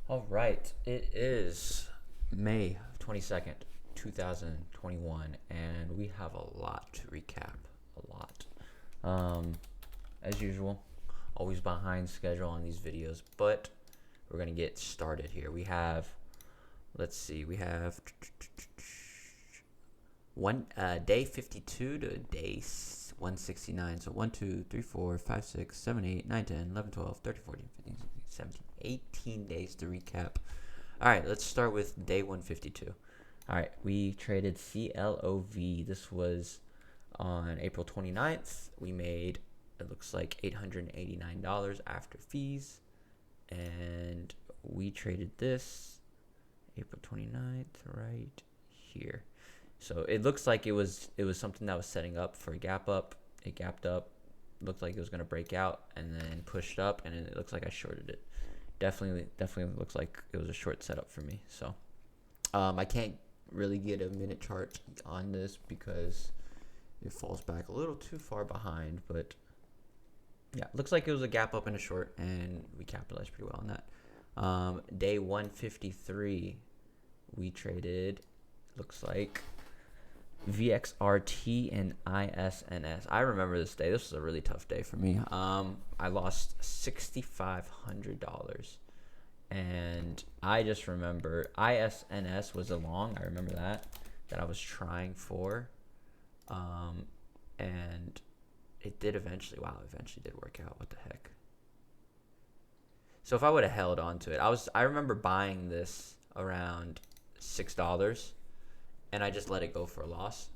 All right, it is May 22nd, 2021, and we have a lot to recap. A lot. As usual, always behind schedule on these videos, but we're going to get started here. We have, let's see, we have day 52 to day 169. So 1, 2, 3, 4, 5, 6, 7, 8, 9, 10, 11, 12, 13, 14, 15, 16, 17, 18 days to recap. All right, let's start with day 152. All right, we traded CLOV. This was on April 29th. We made, it looks like, $889 after fees. And we traded this April 29th right here. So it looks like it was something that was setting up for a gap up. It gapped up, looked like it was going to break out, and then pushed up, and it looks like I shorted it. Definitely looks like it was a short setup for me. So I can't really get a minute chart on this because it falls back a little too far behind. But yeah, looks like it was a gap up and a short, and we capitalized pretty well on that. Day 153, we traded, looks like, VXRT and ISNS. I remember this day. This was a really tough day for me. I lost $6,500, and I just remember ISNS was a long. I remember that I was trying for, and it did eventually. Wow, it eventually did work out. What the heck? So if I would have held on to it, I remember buying this around $6. And I just let it go for a loss.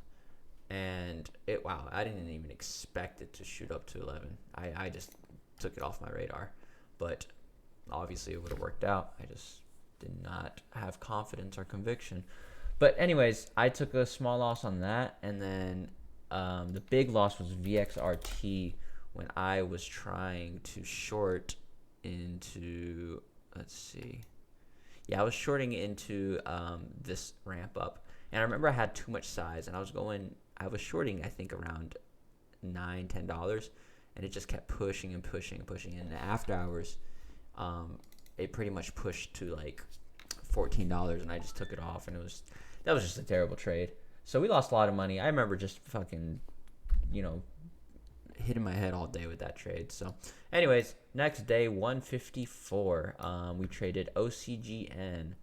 And wow, I didn't even expect it to shoot up to 11. I just took it off my radar. But obviously it would have worked out. I just did not have confidence or conviction. But anyways, I took a small loss on that. And then the big loss was VXRT when I was trying to short into, let's see. Yeah, I was shorting into this ramp up. And I remember I had too much size, and I was shorting, I think, around $9-10, and it just kept pushing and pushing and pushing. And after hours, it pretty much pushed to like $14, and I just took it off, and that was just a terrible trade. So we lost a lot of money. I remember just fucking, hitting my head all day with that trade. So, anyways, next day 154, we traded OCGN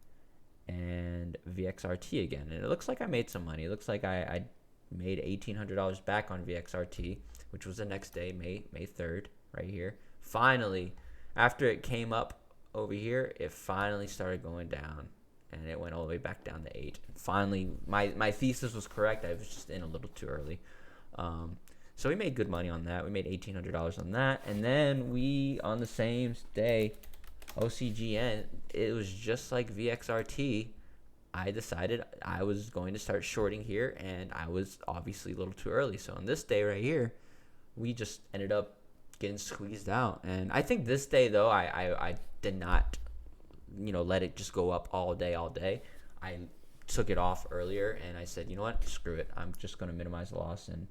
and VXRT again, and it looks like I made some money. It looks like I made $1,800 back on VXRT, which was the next day, May 3rd, right here. Finally, after it came up over here, it finally started going down, and it went all the way back down to 8. And finally, my thesis was correct. I was just in a little too early. So we made good money on that. We made $1,800 on that, and then we, on the same day, OCGN, it was just like VXRT. I decided I was going to start shorting here, and I was obviously a little too early. So on this day right here, we just ended up getting squeezed out. And I think this day, though, I did not, let it just go up all day. I took it off earlier, and I said, you know what, screw it. I'm just going to minimize the loss and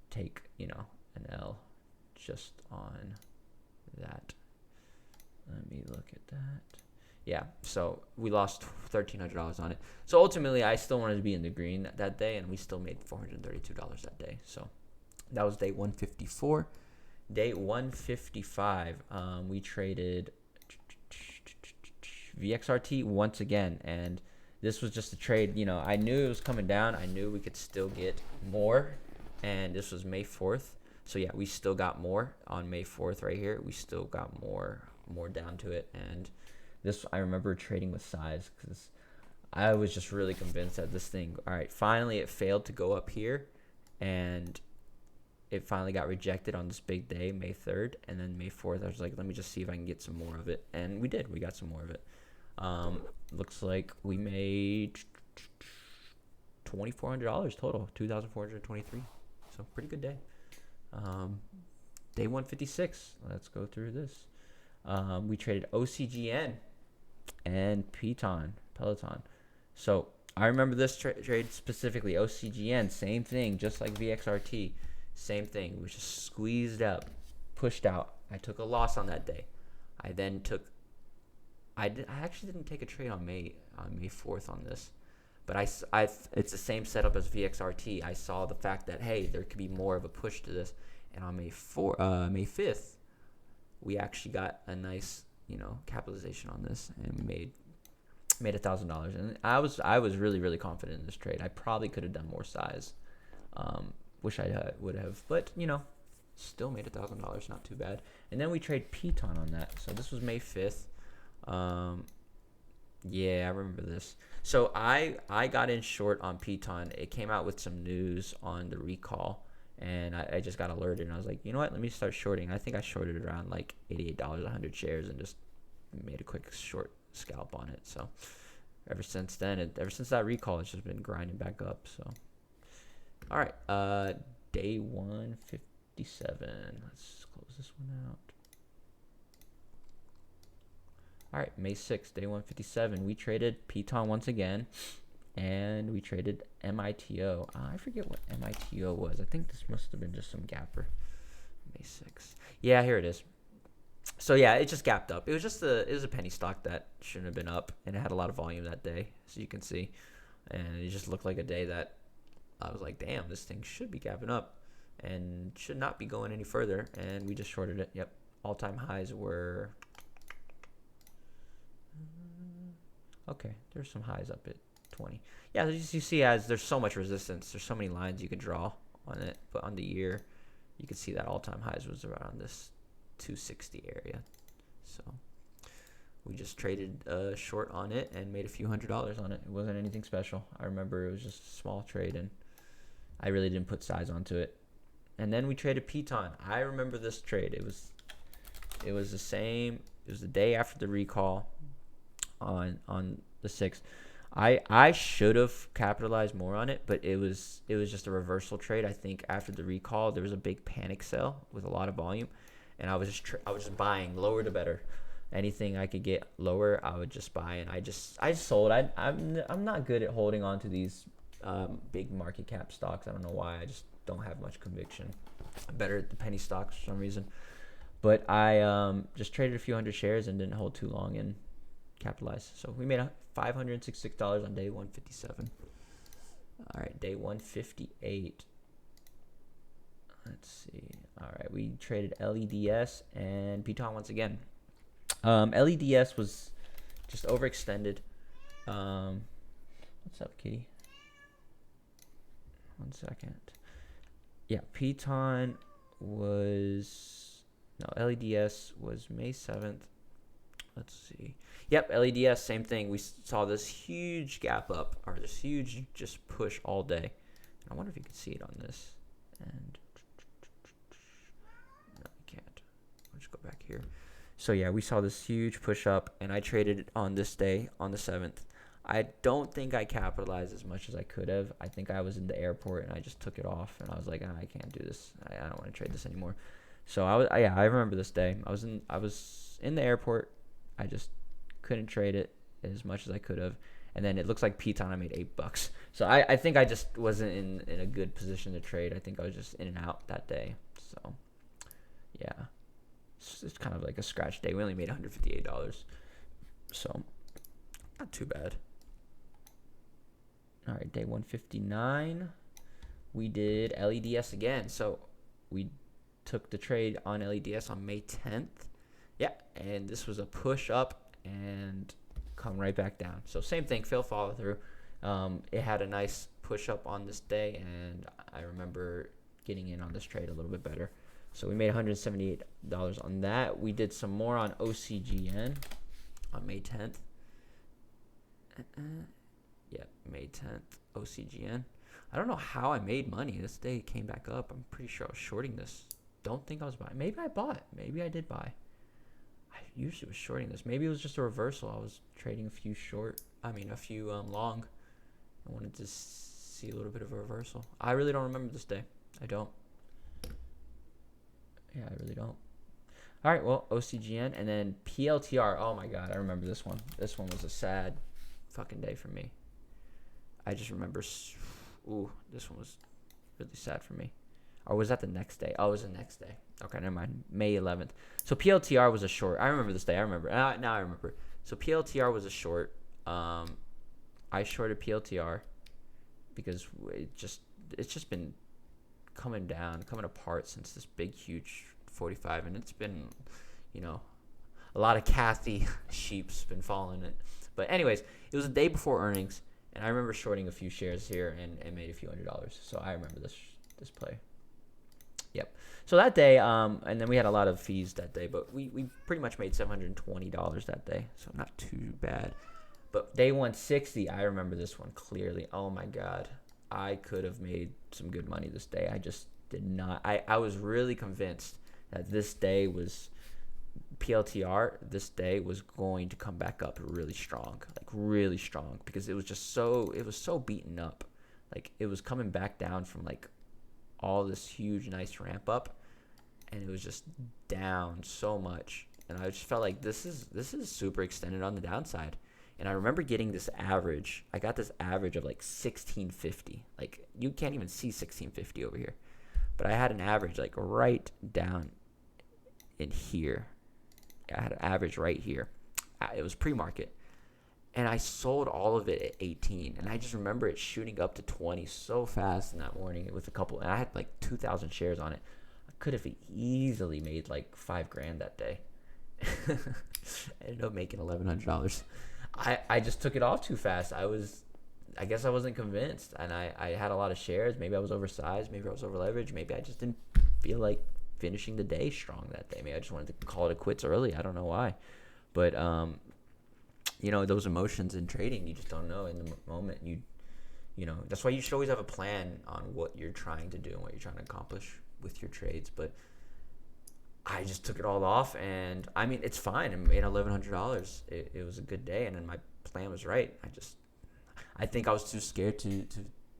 take, an L just on that. Let me look at that. Yeah, so we lost $1,300 on it. So ultimately, I still wanted to be in the green that day, and we still made $432 that day. So that was day 154. Day 155, we traded VXRT once again, and this was just a trade. I knew it was coming down. I knew we could still get more, and this was May 4th. So yeah, we still got more on May 4th right here. We still got more down to it, and this, I remember trading with size because I was just really convinced that this thing, all right, finally it failed to go up here, and it finally got rejected on this big day, May 3rd, and then May 4th I was like, let me just see if I can get some more of it, and we did. We got some more of it. Looks like we made $2,400 total, $2,423. So pretty good day. Day 156, let's go through this. We traded OCGN and Peloton. So I remember this trade specifically. OCGN, same thing, just like VXRT, same thing. We just squeezed up, pushed out. I took a loss on that day. I then took I actually didn't take a trade on May 4th on this, but it's the same setup as VXRT. I saw the fact that, hey, there could be more of a push to this, and on May 5th, we actually got a nice, capitalization on this, and we made $1,000, and I was really confident in this trade. I probably could have done more size. Wish I would have, but still made $1,000, not too bad. And then we trade Piton on that. So this was May 5th. Yeah, I remember this. So I got in short on Piton. It came out with some news on the recall, and I just got alerted, and I was like, you know what? Let me start shorting. I think I shorted around like $88, 100 shares, and just made a quick short scalp on it. So ever since then, ever since that recall, it's just been grinding back up. So all right, day 157. Let's close this one out. All right, May 6th, day 157. We traded Piton once again, and we traded MITO. I forget what MITO was. I think this must have been just some gapper. May 6th. Yeah, here it is. So yeah, it just gapped up. It was a penny stock that shouldn't have been up, and it had a lot of volume that day, as you can see. And it just looked like a day that I was like, damn, this thing should be gapping up and should not be going any further. And we just shorted it. Yep, all-time highs were. Okay, there's some highs up at 20. Yeah, as you see, as there's so much resistance, there's so many lines you could draw on it. But on the year, you can see that all-time highs was around this 260 area. So we just traded short on it and made a few $100s on it. It wasn't anything special. I remember it was just a small trade, and I really didn't put size onto it. And then we traded Piton. I remember this trade. It was the same. It was the day after the recall. On the 6th, I should have capitalized more on it, but it was just a reversal trade. I think after the recall, there was a big panic sell with a lot of volume, and I was just buying lower to better. Anything I could get lower, I would just buy, and I sold. I'm not good at holding on to these big market cap stocks. I don't know why. I just don't have much conviction. I'm better at the penny stocks for some reason, but I just traded a few hundred shares and didn't hold too long and capitalize. So we made $566 on day 157. All right, day 158. Let's see. All right, we traded LEDS and Piton once again. LEDS was just overextended. What's up, kitty? 1 second. Yeah, Piton was LEDS was May 7th. Let's see. Yep, LEDS, same thing. We saw this huge gap up, or this huge just push all day. I wonder if you can see it on this. And no, you can't. I'll just go back here. So yeah, we saw this huge push up, and I traded it on this day, on the 7th. I don't think I capitalized as much as I could have. I think I was in the airport, and I just took it off, and I was like, I can't do this. I don't want to trade this anymore. So I remember this day. I was in the airport. I just couldn't trade it as much as I could have. And then it looks like Piton, I made $8. So I think I just wasn't in a good position to trade. I think I was just in and out that day. So, yeah. It's kind of like a scratch day. We only made $158. So, not too bad. All right, day 159. We did LEDS again. So, we took the trade on LEDS on May 10th. Yeah, and this was a push up and come right back down. So same thing, follow through. It had a nice push up on this day, and I remember getting in on this trade a little bit better. So we made $178 on that. We did some more on OCGN on May 10th. Yeah, May 10th, OCGN. I don't know how I made money. This day it came back up. I'm pretty sure I was shorting this. Don't think I was buying. Maybe I bought. Maybe I did buy. I usually was shorting this. Maybe it was just a reversal. I was trading a few long. I wanted to see a little bit of a reversal. I really don't remember this day. I don't. Yeah, I really don't. All right, well, OCGN and then PLTR. Oh my God, I remember this one. This one was a sad fucking day for me. I just remember, this one was really sad for me. Or was that the next day? Oh, it was the next day. Okay, never mind. May 11th. So PLTR was a short. I remember this day. I remember. Now I remember. So PLTR was a short. I shorted PLTR because it's just been coming apart since this big, huge 45, and it's been, you know, a lot of Kathy sheep's been following it. But anyways, it was a day before earnings, and I remember shorting a few shares here and made a few $100s. So I remember this play. Yep. So that day, and then we had a lot of fees that day, but we pretty much made $720 that day, so not too bad. But day 160, I remember this one clearly. Oh my God, I could have made some good money this day. I just did not. I was really convinced that this day was PLTR. This day was going to come back up really strong, because it was so beaten up. Like, it was coming back down from like all this huge nice ramp up, and it was just down so much, and I just felt like this is super extended on the downside. And I remember getting this average. I got this average of like 1650. Like, you can't even see 1650 over here, but I had an average like right down in here. I had an average right here. It was pre-market, and I sold all of it at 18, and I just remember it shooting up to 20 so fast in that morning with a couple, and I had like 2,000 shares on it. I could have easily made like $5,000 that day. I ended up making $1,100. I just took it off too fast. I guess I wasn't convinced, and I had a lot of shares. Maybe I was oversized, maybe I was over leveraged, maybe I just didn't feel like finishing the day strong that day. Maybe I just wanted to call it a quits early. I don't know why, but you know, those emotions in trading, you just don't know in the moment. You know, that's why you should always have a plan on what you're trying to do and what you're trying to accomplish with your trades. But I just took it all off, and I mean, it's fine. I made $1,100. It was a good day, and then my plan was right. I think I was too scared to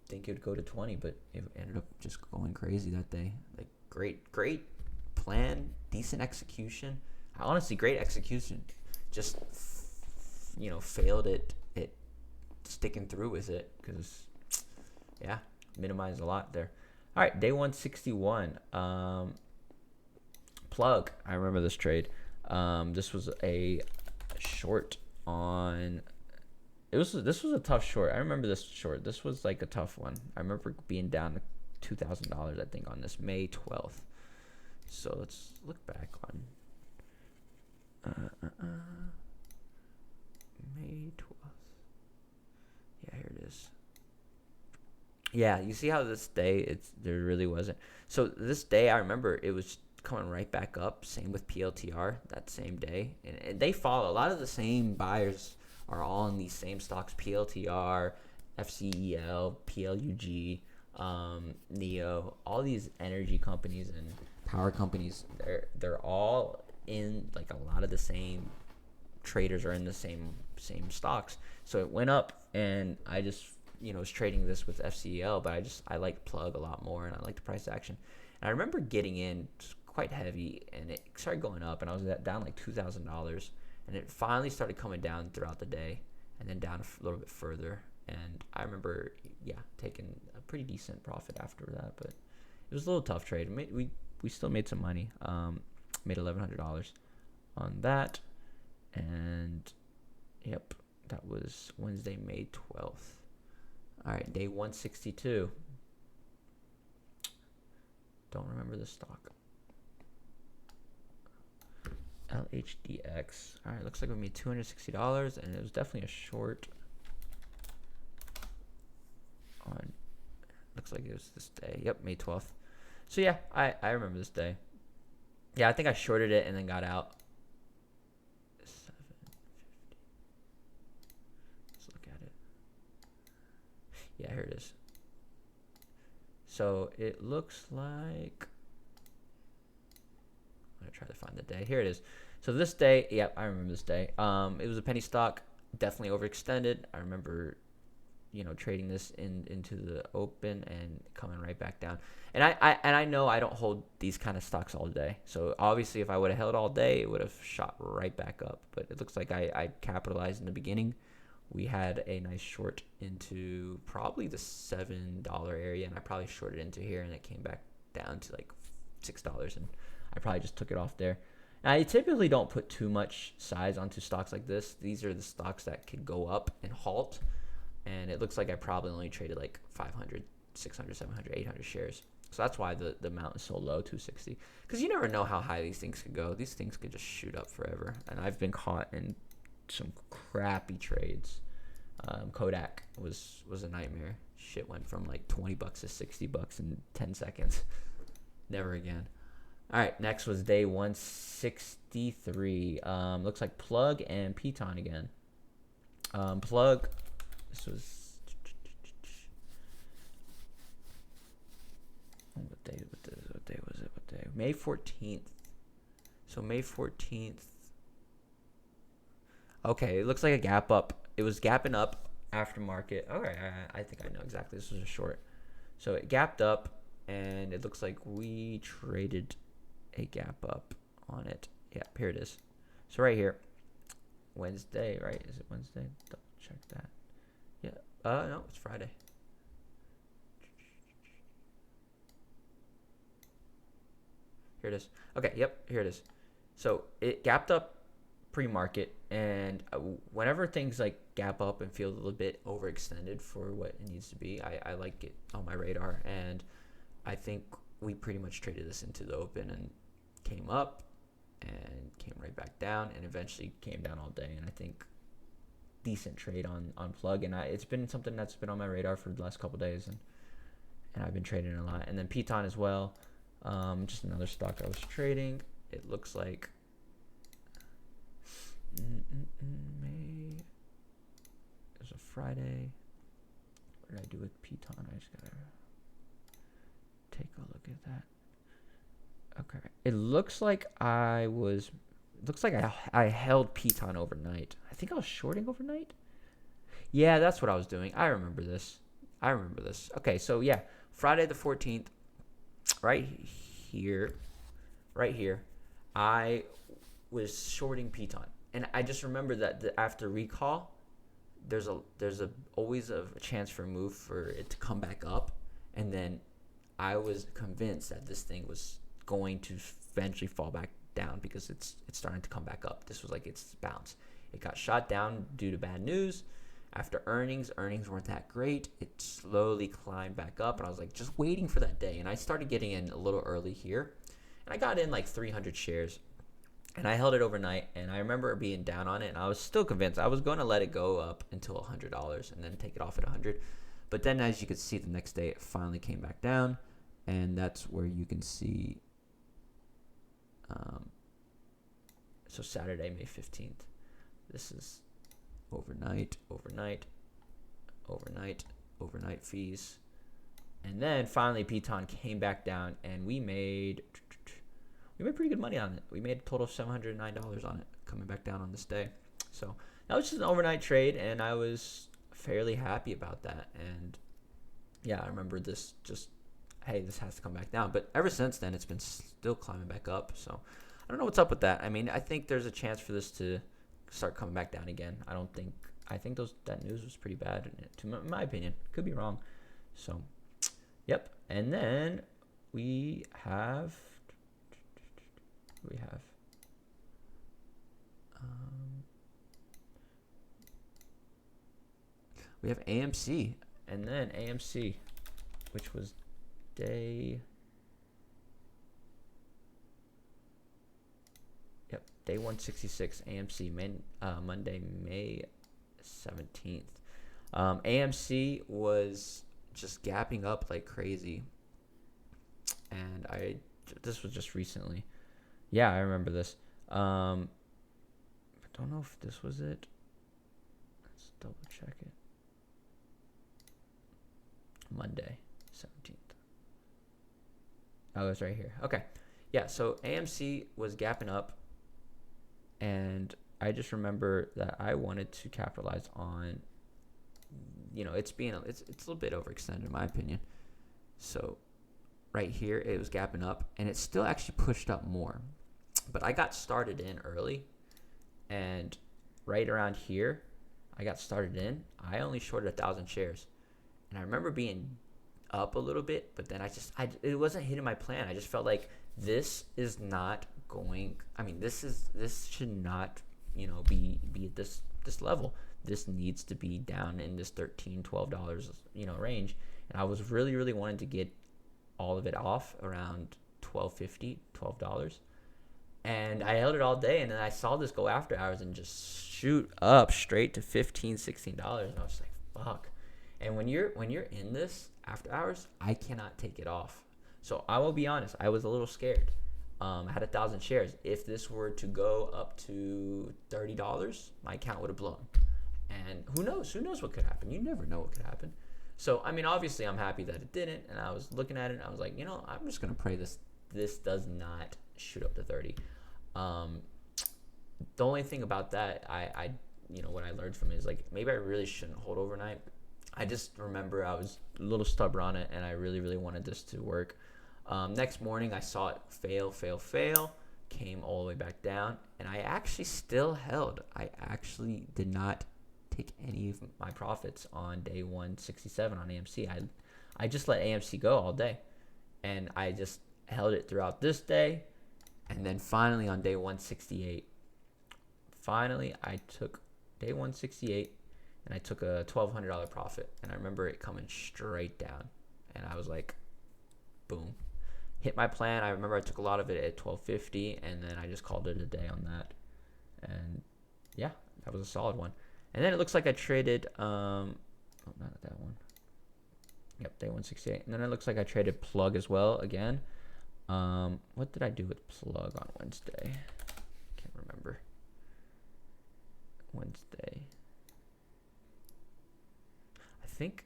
think it would go to 20, but it ended up just going crazy that day. Like, great plan, decent execution. Honestly, great execution. Just, you know, failed it sticking through with it, because, yeah, minimized a lot there. All right, day 161. Plug. I remember this trade. This was a short on. This was a tough short. I remember this short. This was like a tough one. I remember being down to $2,000, I think, on this May 12th. So let's look back on May 12th. Yeah, here it is. Yeah, you see how this day there really wasn't. So this day, I remember it was coming right back up. Same with PLTR that same day, and they follow. A lot of the same buyers are all in these same stocks: PLTR, FCEL, PLUG, NEO. All these energy companies and power companies, they're all in, like, a lot of the same traders are in the same stocks. So it went up, and I just, you know, was trading this with FCEL, but I like Plug a lot more, and I like the price action. And I remember getting in quite heavy, and it started going up, and I was down like $2,000, and it finally started coming down throughout the day, and then down a little bit further. And I remember, taking a pretty decent profit after that, but it was a little tough trade. We still made some money. Made $1,100 on that, and yep, that was Wednesday, May 12th. All right, day 162. Don't remember the stock. LHDX. All right, looks like we made $260, and it was definitely a short on. Looks like it was this day. Yep, May 12th. So yeah, I remember this day. Yeah, I think I shorted it and then got out. 750. Let's look at it. Yeah, here it is. So it looks like, I'm gonna try to find the day. Here it is. So this day, yep, I remember this day. It was a penny stock, definitely overextended. I remember, you know, trading this into the open and coming right back down. And I know I don't hold these kind of stocks all day. So obviously, if I would have held all day, it would have shot right back up. But it looks like I capitalized in the beginning. We had a nice short into probably the $7 area, and I probably shorted into here, and it came back down to like $6, and I probably just took it off there. I typically don't put too much size onto stocks like this. These are the stocks that could go up and halt. And it looks like I probably only traded like 500, 600, 700, 800 shares. So that's why the amount is so low, 260. Because you never know how high these things could go. These things could just shoot up forever. And I've been caught in some crappy trades. Kodak was a nightmare. Shit went from like $20 to $60 in 10 seconds. Never again. All right, next was day 163. Looks like Plug and Piton again. Plug, this was what day was it? What day? May 14th. So May 14th. Okay, it looks like a gap up. It was gapping up after market. Okay, I think I know exactly. This was a short. So it gapped up, and it looks like we traded a gap up on it. Yeah, here it is. So right here, Wednesday, right? Is it Wednesday? Double check that. Yeah. No, it's Friday. Here it is. Okay, yep, here it is. So it gapped up pre-market, and whenever things like gap up and feel a little bit overextended for what it needs to be, I like it on my radar. And I think we pretty much traded this into the open and came up and came right back down and eventually came down all day. And I think decent trade on Plug, and it's been something that's been on my radar for the last couple of days, and I've been trading a lot. And then Piton as well, just another stock I was trading. It looks like May. It was a Friday. What did I do with Piton? I just gotta take a look at that. Okay. It looks like I held Piton overnight. I think I was shorting overnight. Yeah, that's what I was doing. I remember this. Okay, so yeah, Friday the 14th, right here, I was shorting Piton. And I just remember that after recall, there's always a chance for a move for it to come back up, and then I was convinced that this thing was going to eventually fall back down because it's starting to come back up. This was like its bounce. It got shot down due to bad news. After earnings weren't that great. It slowly climbed back up, and I was like just waiting for that day. And I started getting in a little early here, and I got in like 300 shares. And I held it overnight, and I remember being down on it, and I was still convinced I was going to let it go up until $100 and then take it off at 100. But then, as you could see, the next day it finally came back down, and that's where you can see. So Saturday, May 15th. This is overnight fees, and then finally Piton came back down, and we made pretty good money on it. We made a total of $709 on it, coming back down on this day. So that was just an overnight trade, and I was fairly happy about that. And yeah, I remember this just, hey, this has to come back down. But ever since then, it's been still climbing back up. So I don't know what's up with that. I mean, I think there's a chance for this to start coming back down again. I think that news was pretty bad, in my opinion. Could be wrong. So, yep. And then we have AMC, and then AMC, which was day 166. AMC, Monday, May 17th. AMC was just gapping up like crazy, and this was just recently. Yeah, I remember this. I don't know if this was it. Let's double check it. Monday, 17th. Oh, it's right here. Okay. Yeah, so AMC was gapping up, and I just remember that I wanted to capitalize on, it's a little bit overextended in my opinion. So right here, it was gapping up, and it still actually pushed up more. But I got started in early, and right around here, I got started in. I only shorted 1,000 shares, and I remember being up a little bit, but then it wasn't hitting my plan. I just felt like this is not going. I mean, this should not, be at this level. This needs to be down in this $13-12, range. And I was really, really wanting to get all of it off around $12.50. And I held it all day, and then I saw this go after hours and just shoot up straight to $15-16. And I was like, fuck. And when you're in this after hours, I cannot take it off. So I will be honest, I was a little scared. I had 1,000 shares. If this were to go up to $30, my account would have blown. And who knows? Who knows what could happen? You never know what could happen. So, I mean, obviously, I'm happy that it didn't. And I was looking at it, and I was like, I'm just going to pray this does not shoot up to 30. The only thing about that, I what I learned from it is, like, maybe I really shouldn't hold overnight. I just remember I was a little stubborn on it, and I really, really wanted this to work. Next morning, I saw it fail, came all the way back down, and I actually still held. I actually did not take any of my profits on day 167 on AMC. I just let AMC go all day, and I just held it throughout this day, and then finally on day 168, I took day 168, and I took a $1,200 profit, and I remember it coming straight down, and I was like, boom. Hit my plan. I remember I took a lot of it at $12.50, and then I just called it a day on that. And yeah, that was a solid one. And then it looks like I traded, not that one. Yep, day 168. And then it looks like I traded Plug as well again. What did I do with Plug on Wednesday? Can't remember. Wednesday. I think,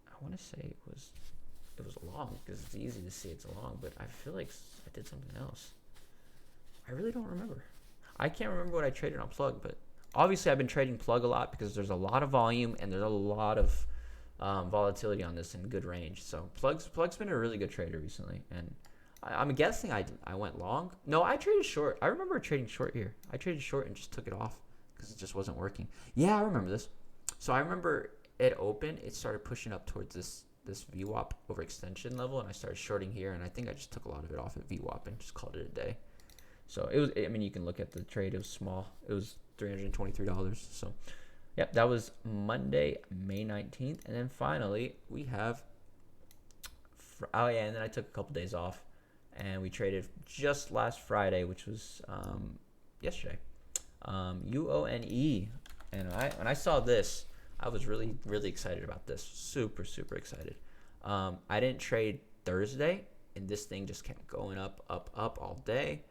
I want to say it was long, because it's easy to see it's long, but I feel like I did something else. I really don't remember. I can't remember what I traded on Plug, but obviously I've been trading Plug a lot because there's a lot of volume and there's a lot of volatility on this in good range. So Plug's been a really good trader recently, and I'm guessing I went long. No, I traded short. I remember trading short here. I traded short and just took it off because it just wasn't working. Yeah, I remember this. So I remember it opened. It started pushing up towards this VWAP overextension level, and I started shorting here, and I think I just took a lot of it off at VWAP and just called it a day. So it was, I mean, you can look at the trade. It was small. It was $323. So, yep, that was Monday, May 19th. And then finally, we have, and then I took a couple days off, and we traded just last Friday, which was yesterday, UONE. And when I saw this, I was really, really excited about this. Super, super excited. I didn't trade Thursday, and this thing just kept going up all day.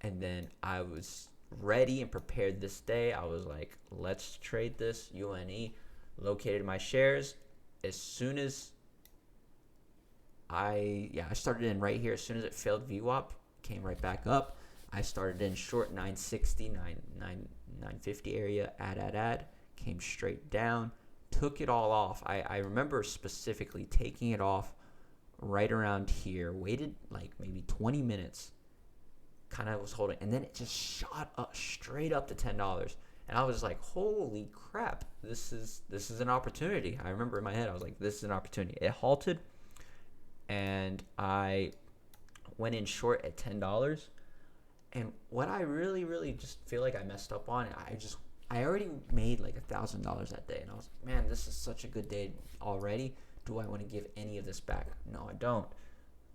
And then I was ready and prepared this day. I was like, let's trade this UNE. Located my shares. As soon as I started in right here. As soon as it failed VWAP, came right back up. I started in short 960, 950 area, add, came straight down, took it all off. I remember specifically taking it off right around here, waited like maybe 20 minutes, kind of was holding, and then it just shot up straight up to $10. And I was like, holy crap, this is an opportunity. I remember in my head, I was like, this is an opportunity. It halted, and I went in short at $10. And what I really, really just feel like I messed up on, I already made like $1,000 that day. And I was like, man, this is such a good day already. Do I want to give any of this back? No, I don't.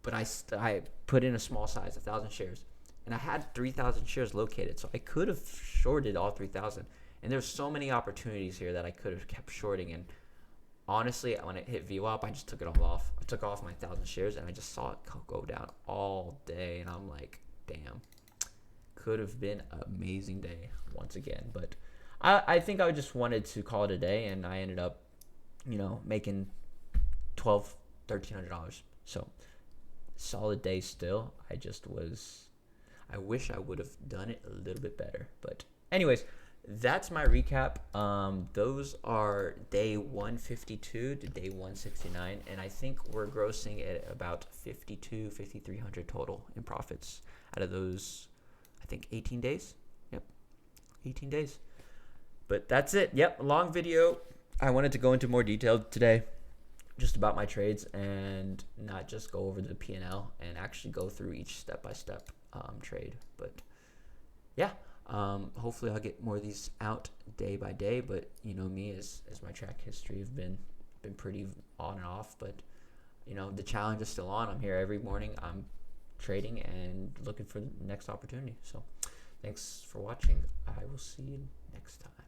But I put in a small size, 1,000 shares. And I had 3,000 shares located, so I could have shorted all 3,000. And there's so many opportunities here that I could have kept shorting. And honestly, when it hit VWAP, I just took it all off. I took off my 1,000 shares, and I just saw it go down all day. And I'm like, damn, could have been an amazing day once again. But I think I just wanted to call it a day, and I ended up, making $1,300. So solid day still. I wish I would have done it a little bit better. But anyways, that's my recap. Those are day 152 to day 169. And I think we're grossing at about 5,300 total in profits out of those, I think, 18 days. Yep, 18 days. But that's it. Yep, long video. I wanted to go into more detail today. just about my trades and not just go over the P&L and actually go through each step-by-step trade. But yeah, hopefully I'll get more of these out day by day. But you know me, as my track history have been pretty on and off. But you know, the challenge is still on. I'm here every morning. I'm trading and looking for the next opportunity. So thanks for watching. I will see you next time.